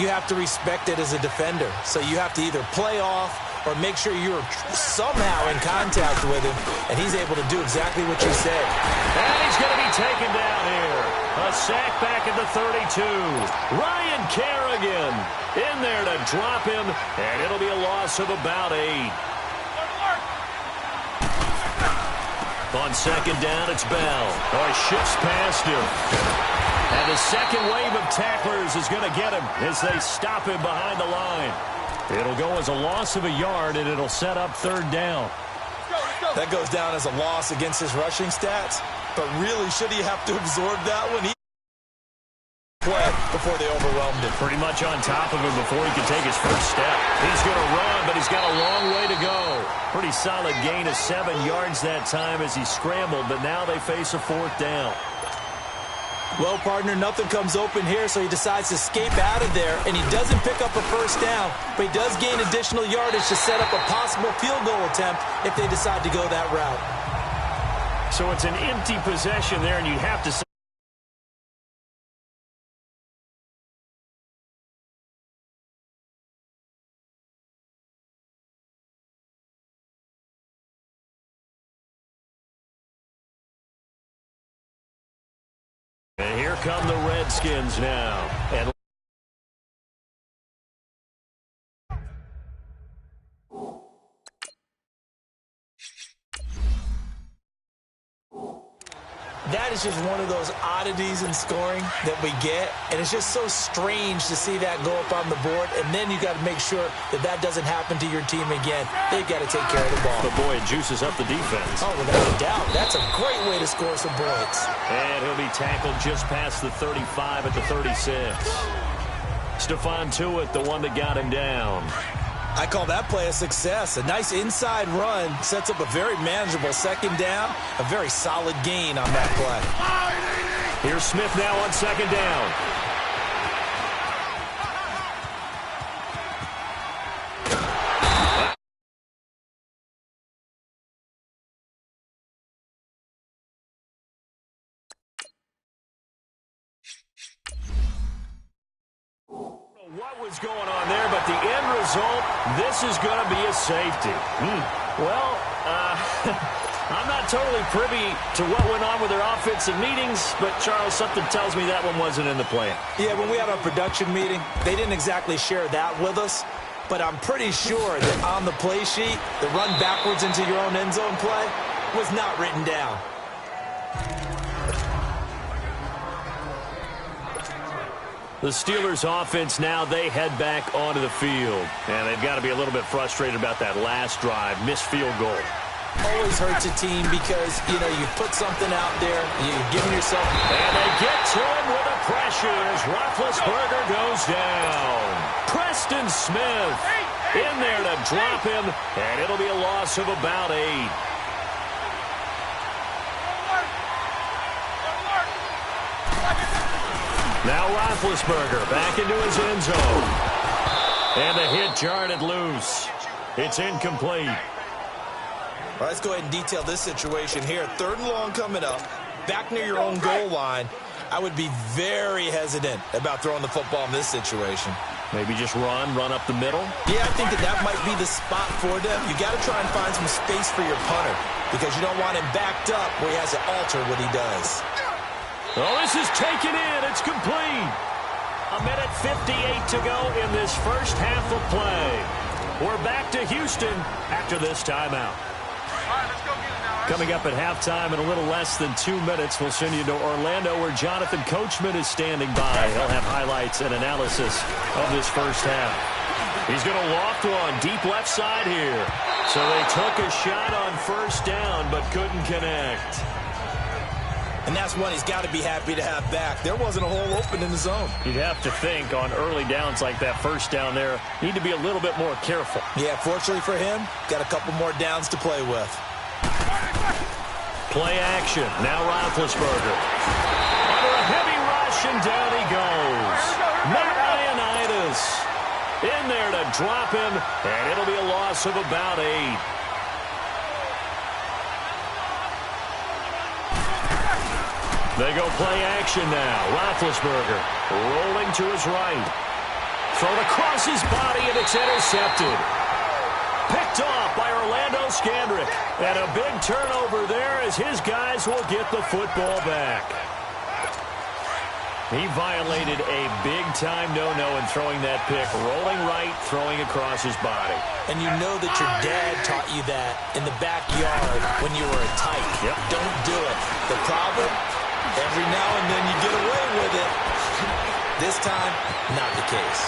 you have to respect it as a defender. So you have to either play off or make sure you're somehow in contact with him, and he's able to do exactly what you said. And he's going to be taken down here. A sack back at the 32. Ryan Kerrigan in there to drop him, and it'll be a loss of about 8. On second down, it's Bell. Oh, he shifts past him. And the second wave of tacklers is going to get him as they stop him behind the line. It'll go as a loss of a yard, and it'll set up third down. That goes down as a loss against his rushing stats, but really, should he have to absorb that one? He play before they overwhelmed him. Pretty much on top of him before he can take his first step. He's going to run, but he's got a long way to go. Pretty solid gain of 7 yards that time as he scrambled, but now they face a fourth down. Well, partner, nothing comes open here, so he decides to escape out of there, and he doesn't pick up a first down, but he does gain additional yardage to set up a possible field goal attempt if they decide to go that route. So it's an empty possession there, and you'd have to say and here come the Redskins now. And that is just one of those oddities in scoring that we get, and it's just so strange to see that go up on the board, and then you got to make sure that that doesn't happen to your team again. They've got to take care of the ball. but boy, it juices up the defense. Oh, without a doubt. That's a great way to score some points. And he'll be tackled just past the 35 at the 36. Stephon Tuitt, the one that got him down. I call that play a success. A nice inside run sets up a very manageable second down. A very solid gain on that play. Here's Smith now on second down. What was going on there, but the end result, this is going to be a safety. Well, I'm not totally privy to what went on with their offensive meetings, but, Charles, something tells me that one wasn't in the plan. Yeah, when we had our production meeting, they didn't exactly share that with us, but I'm pretty sure that on the play sheet, the run backwards into your own end zone play was not written down. The Steelers' offense now, they head back onto the field. And they've got to be a little bit frustrated about that last drive, missed field goal. Always hurts a team because, you know, you put something out there, you're giving yourself... And they get to him with a pressure as Roethlisberger goes down. Preston Smith in there to drop him, and it'll be a loss of about 8. Now Roethlisberger back into his end zone. And the hit jarred loose. It's incomplete. All right, let's go ahead and detail this situation here. 3rd and long coming up, back near your own goal line. I would be very hesitant about throwing the football in this situation. Maybe just run up the middle? Yeah, I think that might be the spot for them. You got to try and find some space for your punter because you don't want him backed up where he has to alter what he does. Oh, this is taken in. It's complete. 1:58 to go in this first half of play. We're back to Houston after this timeout. Coming up at halftime in a little less than 2 minutes, we'll send you to Orlando where Jonathan Coachman is standing by. He'll have highlights and analysis of this first half. He's going to loft one deep left side here. So they took a shot on first down but couldn't connect. And that's one he's got to be happy to have back. There wasn't a hole open in the zone. You'd have to think on early downs like that first down there, need to be a little bit more careful. Yeah, fortunately for him, got a couple more downs to play with. Play action. Now Roethlisberger. Under a heavy rush, and down he goes. Matt Ioannidis in there to drop him, and it'll be a loss of about 8. They go play action now. Roethlisberger rolling to his right. thrown across his body, and it's intercepted. Picked off by Orlando Scandrick. And a big turnover there as his guys will get the football back. He violated a big-time no-no in throwing that pick. Rolling right, throwing across his body. And you know that your dad taught you that in the backyard when you were a tyke. Yep. Don't do it. The problem, every now and then you get away with it. This time, not the case.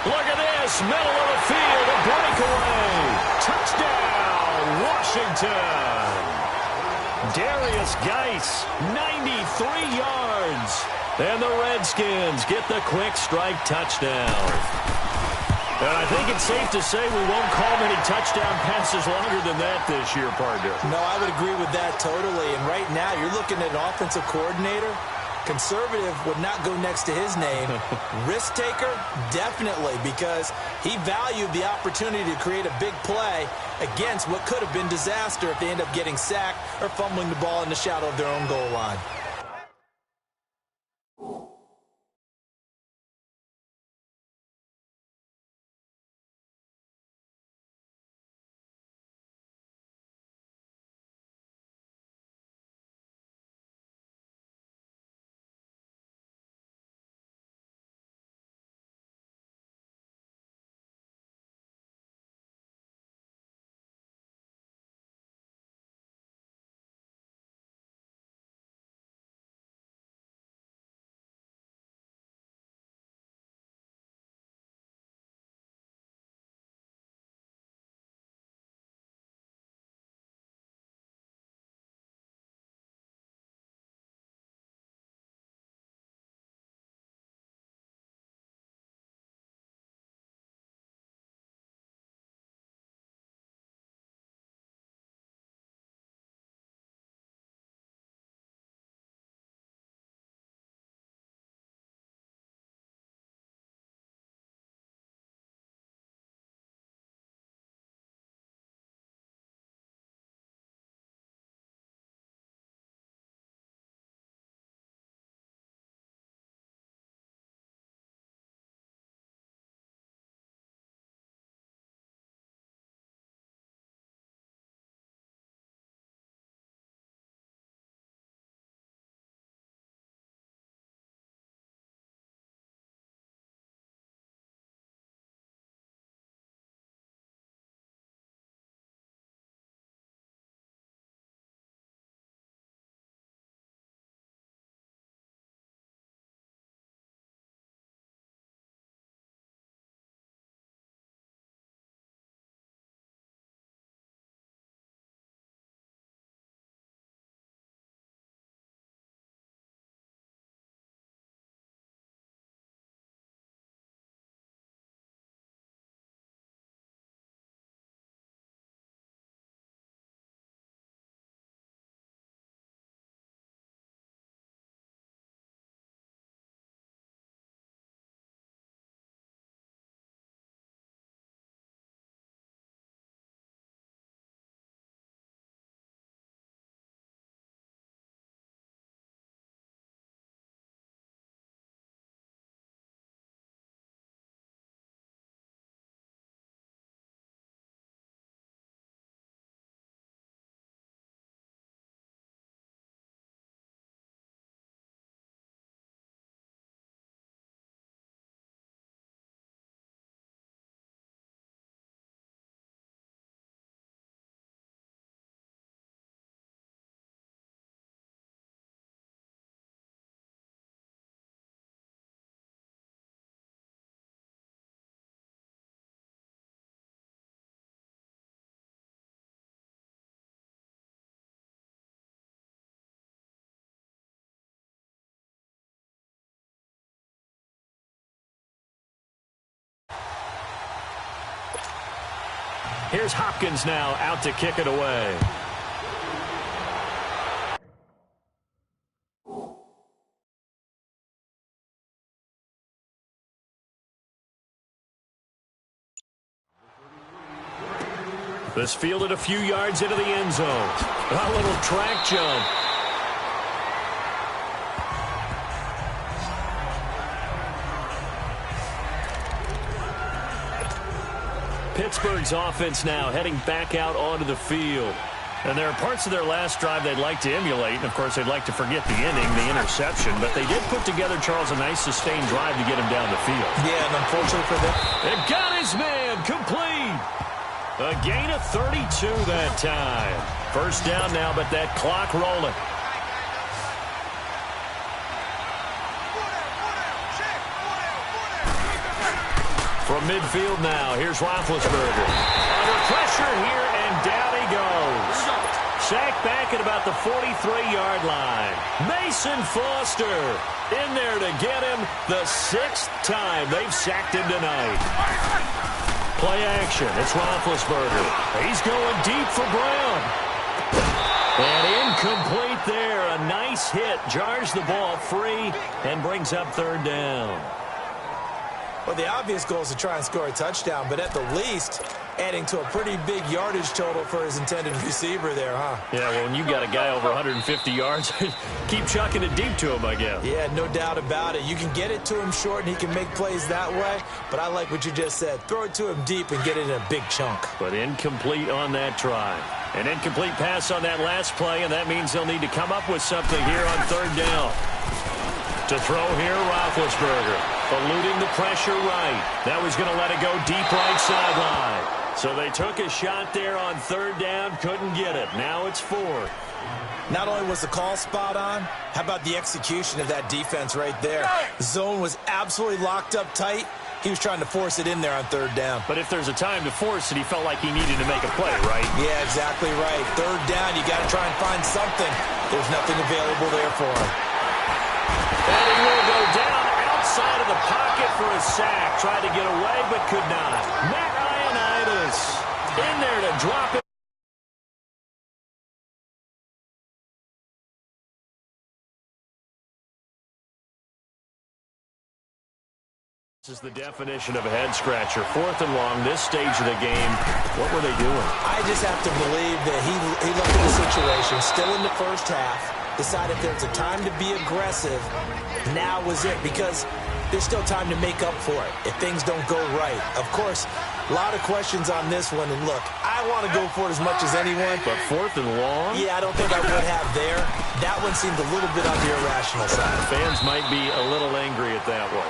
Look at this. Middle of the field, a breakaway. Touchdown, Washington. Darius Geis, 93 yards. And the Redskins get the quick strike touchdown. And I think it's safe to say we won't call many touchdown passes longer than that this year, partner. No, I would agree with that totally. And right now, you're looking at an offensive coordinator. Conservative would not go next to his name. Risk taker, definitely, because he valued the opportunity to create a big play against what could have been disaster if they end up getting sacked or fumbling the ball in the shadow of their own goal line. Here's Hopkins now out to kick it away. This fielded a few yards into the end zone. A little track jump. Pittsburgh's offense now heading back out onto the field. And there are parts of their last drive they'd like to emulate. And, of course, they'd like to forget the inning, the interception. But they did put together, Charles, a nice sustained drive to get him down the field. Yeah, and unfortunately for them. It got his man complete. A gain of 32 that time. First down now, but that clock rolling. From midfield now, here's Roethlisberger. Under pressure here, and down he goes. Sacked back at about the 43-yard line. Mason Foster in there to get him the 6th time they've sacked him tonight. Play action. It's Roethlisberger. He's going deep for Brown. And incomplete there. A nice hit. Jars the ball free and brings up 3rd down. Well, the obvious goal is to try and score a touchdown, but at the least, adding to a pretty big yardage total for his intended receiver there, huh? Yeah, well, when you got a guy over 150 yards, keep chucking it deep to him, I guess. Yeah, no doubt about it. You can get it to him short, and he can make plays that way, but I like what you just said. Throw it to him deep and get it in a big chunk. But incomplete on that try. An incomplete pass on that last play, and that means they'll need to come up with something here on 3rd down. To throw here, Roethlisberger, eluding the pressure right. That was going to let it go deep right sideline. So they took a shot there on 3rd down, couldn't get it. Now it's 4th. Not only was the call spot on, how about the execution of that defense right there? The zone was absolutely locked up tight. He was trying to force it in there on 3rd down. But if there's a time to force it, he felt like he needed to make a play, right? Yeah, exactly right. 3rd down, you got to try and find something. There's nothing available there for him. And he will go down outside of the pocket for a sack. Tried to get away, but could not. Matt Ioannidis in there to drop it. This is the definition of a head-scratcher. 4th and long, this stage of the game. What were they doing? I just have to believe that he looked at the situation, still in the first half, decided there's a time to be aggressive. Now was it, because there's still time to make up for it if things don't go right. Of course, a lot of questions on this one, and look, I want to go for it as much as anyone. But 4th and long? Yeah, I don't think I would have there. That one seemed a little bit on the irrational side. Fans might be a little angry at that one.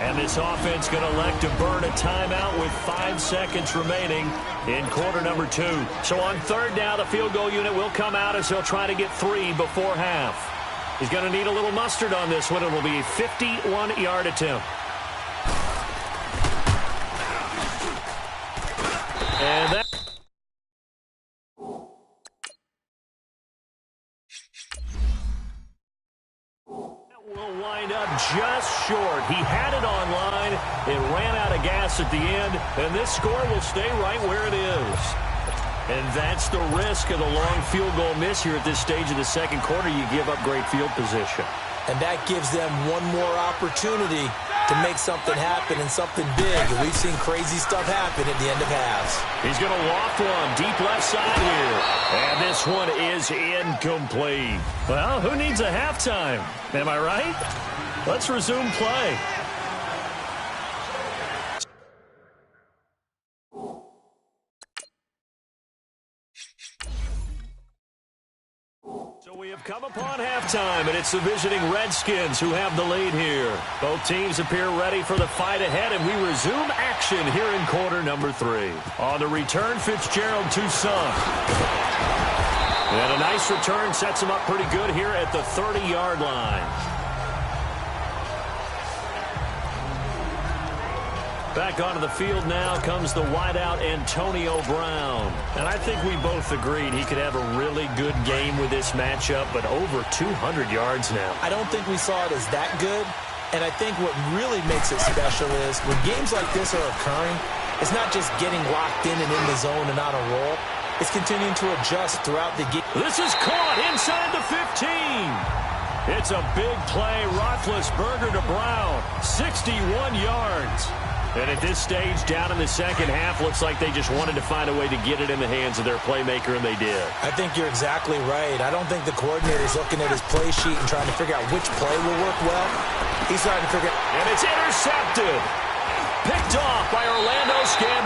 And this offense going to elect to burn a timeout with 5 seconds remaining in quarter number 2. So on 3rd down, the field goal unit will come out as he'll try to get 3 before half. He's going to need a little mustard on this one. It will be a 51-yard attempt. And that will wind up just short. He had it on line. It ran out of gas at the end, and this score will stay right where it is. And that's the risk of the long field goal miss here at this stage of the 2nd quarter. You give up great field position. And that gives them one more opportunity to make something happen and something big. And we've seen crazy stuff happen at the end of halves. He's going to loft one deep left side here. And this one is incomplete. Well, who needs a halftime? Am I right? Let's resume play. So we have come upon halftime, and it's the visiting Redskins who have the lead here. Both teams appear ready for the fight ahead, and we resume action here in quarter number 3. On the return, Fitzgerald to Sunk. And a nice return sets him up pretty good here at the 30-yard line. Back onto the field now comes the wideout Antonio Brown. And I think we both agreed he could have a really good game with this matchup, but over 200 yards now. I don't think we saw it as that good. And I think what really makes it special is when games like this are occurring, it's not just getting locked in and in the zone and on a roll. It's continuing to adjust throughout the game. This is caught inside the 15. It's a big play. Roethlisberger to Brown. 61 yards. And at this stage, down in the 2nd half, looks like they just wanted to find a way to get it in the hands of their playmaker, and they did. I think you're exactly right. I don't think the coordinator's looking at his play sheet and trying to figure out which play will work well. He's trying to figure out. And it's intercepted. Picked off by Orlando Scandal.